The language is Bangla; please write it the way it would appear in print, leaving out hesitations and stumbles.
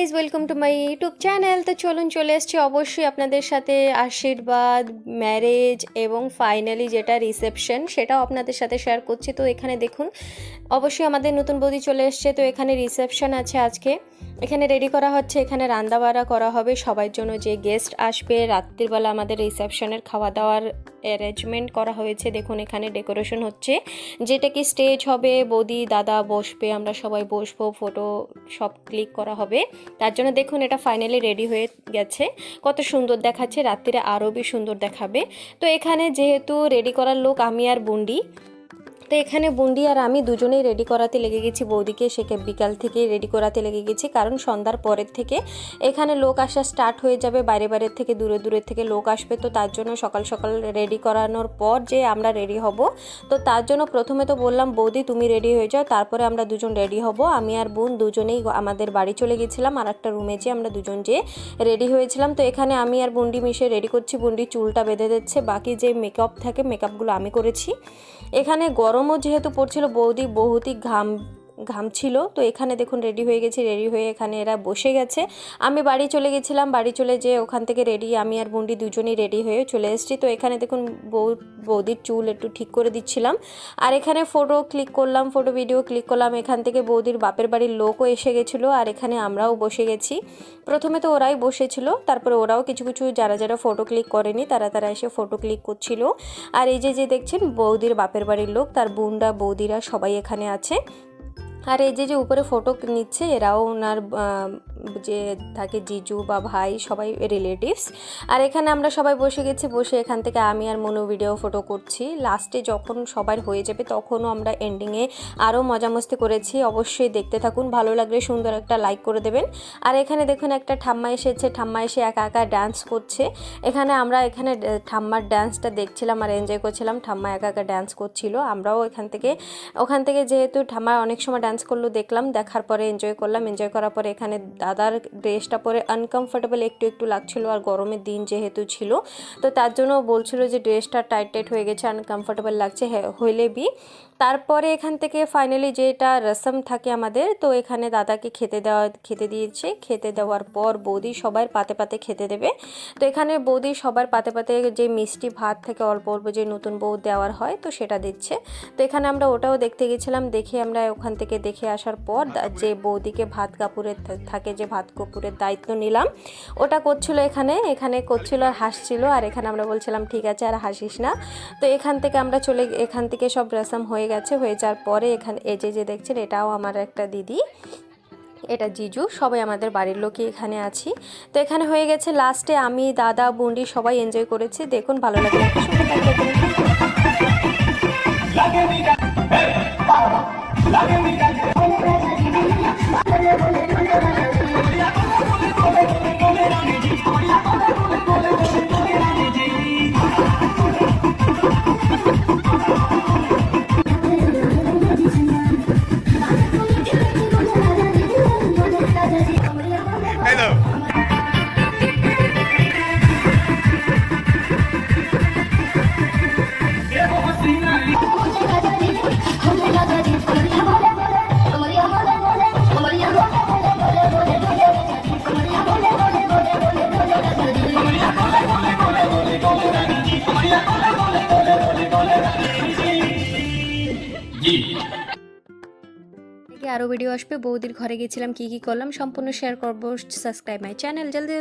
Guys, welcome to my YouTube channel. তো চলুন চলে এসেছি অবশ্যই আপনাদের সাথে আশীর্বাদ, ম্যারেজ এবং ফাইনালি যেটা রিসেপশন সেটাও আপনাদের সাথে শেয়ার করছি। তো এখানে দেখুন অবশ্যই আমাদের নতুন বৌদি চলে এসছে। তো এখানে রিসেপশন আছে আজকে, এখানে রেডি করা হচ্ছে, এখানে রান্নাবাড়া করা হবে সবার জন্য। যে গেস্ট আসবে রাত্রিবেলা আমাদের রিসেপশনের খাওয়া দাওয়ার অ্যারেঞ্জমেন্ট করা হয়েছে। দেখুন এখানে ডেকোরেশন হচ্ছে, যেটা কি স্টেজ হবে, বৌদি দাদা বসবে, আমরা সবাই বসবো, ফটো সব ক্লিক করা হবে। তার জন্য দেখুন এটা ফাইনালি রেডি হয়ে গেছে, কত সুন্দর দেখাচ্ছে, রাত্রিরে আরও বেশি সুন্দর দেখাবে। তো এখানে যেহেতু রেডি করার লোক আমি আর বুন্ডি, তো এখানে বুন্ডি আর আমি দুজনেই রেডি করাতে লেগে গেছি বৌদিকে। সেকে বিকাল থেকে রেডি করাতে লেগে গেছি, কারণ সন্ধ্যার পরের থেকে এখানে লোক আসা স্টার্ট হয়ে যাবে, বাইরে বাইরের থেকে দূরে দূরের থেকে লোক আসবে। তো তার জন্য সকাল সকাল রেডি করানোর পর যে আমরা রেডি হব, তো তার জন্য প্রথমে তো বললাম বৌদি তুমি রেডি হয়ে যাও, তারপরে আমরা দুজন রেডি হব। আমি আর বোন দুজনেই আমাদের বাড়ি চলে গেছিলাম, আর একটা রুমে যে আমরা দুজন যে রেডি হয়েছিলাম। তো এখানে আমি আর বুন্ডি মিশে রেডি করছি, বুন্ডি চুলটা বেঁধে দিচ্ছে, বাকি যে মেকআপ থাকে মেকআপগুলো আমি করেছি। এখানে গরমও যেহেতু পড়ছিল, বৌদি বহুতই ঘামছিল। তো এখানে দেখুন রেডি হয়ে গেছি, রেডি হয়ে এখানে এরা বসে গেছে। আমি বাড়ি চলে গেছিলাম, বাড়ি চলে যেয়ে ওখান থেকে রেডি আমি আর বুন্ডি দুজনেই রেডি হয়ে চলে এসেছি। তো এখানে দেখুন বৌদির চুল একটু ঠিক করে দিচ্ছিলাম, আর এখানে ফটো ক্লিক করলাম, ফটো ভিডিও ক্লিক করলাম। এখান থেকে বৌদির বাপের বাড়ির লোকও এসে গেছিলো, আর এখানে আমরাও বসে গেছি। প্রথমে তো ওরাই বসেছিল, তারপরে ওরাও কিছু কিছু যারা যারা ফটো ক্লিক করেনি তারা এসে ফটো ক্লিক করছিল। আর এই যে দেখছেন বৌদির বাপের বাড়ির লোক, তার বোনরা বৌদিরা সবাই এখানে আছে। আর এই যে উপরে ফটো নিচ্ছে এরাও ওনার যে থাকে জিজু বা ভাই, সবাই রিলেটিভস। আর এখানে আমরা সবাই বসে গেছি, বসে এখান থেকে আমি আর মনু ভিডিও ফটো করছি। লাস্টে যখন সবার হয়ে যাবে তখনও আমরা এন্ডিংয়ে আরও মজা মস্তি করেছি। অবশ্যই দেখতে থাকুন, ভালো লাগলে সুন্দর একটা লাইক করে দেবেন। আর এখানে দেখুন একটা ঠাম্মা এসেছে, ঠাম্মা এসে একা একা ডান্স করছে। আমরা এখানে ঠাম্মার ডান্সটা দেখছিলাম আর এনজয় করছিলাম। ঠাম্মা একা একা ডান্স করছিল, আমরাও ওখান থেকে যেহেতু ঠাম্মা অনেক সময় ডান্স করলো দেখলাম, দেখার পরে এনজয় করলাম। এনজয় করার পরে এখানে দাদার ড্রেসটা পরে আনকমফোর্টেবল একটু লাগছিল, আর গরমের দিন যেহেতু ছিল, তো তার জন্য বলছিল যে ড্রেসটা টাইট হয়ে গেছে, আনকমফোর্টেবল লাগছে, হইলে বি। তারপরে এখান থেকে ফাইনালি যেটা রসম থাকে আমাদের, তো এখানে দাদাকে খেতে দিয়েছে। খেতে দেওয়ার পর বৌদি সবার পাতে পাতে খেতে দেবে। তো এখানে বৌদি সবার পাতে পাতে যে মিষ্টি ভাত থেকে অল্প অল্প যে নতুন বউ দেওয়ার হয়, তো সেটা দিচ্ছে। তো এখানে আমরা ওটাও দেখতে গেছিলাম, দেখে আমরা ওখান থেকে দেখে আসার পর যে বৌদিকে ভাত কাপড়ের থাকে, যে ভাত কাপড়ের দায়িত্ব নিলাম, ওটা করছিল এখানে করছিল আর হাসছিল। আর এখানে আমরা বলছিলাম ঠিক আছে আর হাসিস না। তো এখান থেকে সব রসম হয়ে গেছে। হয়ে যাওয়ার পরে এখানে এই যে দেখছেন এটাও আমার একটা দিদি, এটা জিজু, সবাই আমাদের বাড়ির লোকই এখানে আছি। তো এখানে হয়ে গেছে। লাস্টে আমি দাদা বুন্ডি সবাই এনজয় করেছি। দেখুন ভালো লাগে। আরও ভিডিও আসবে, বৌদির ঘরে গেছিলাম, কি করলাম সম্পূর্ণ শেয়ার করবো। সাবস্ক্রাইব মাই চ্যানেল জলদি।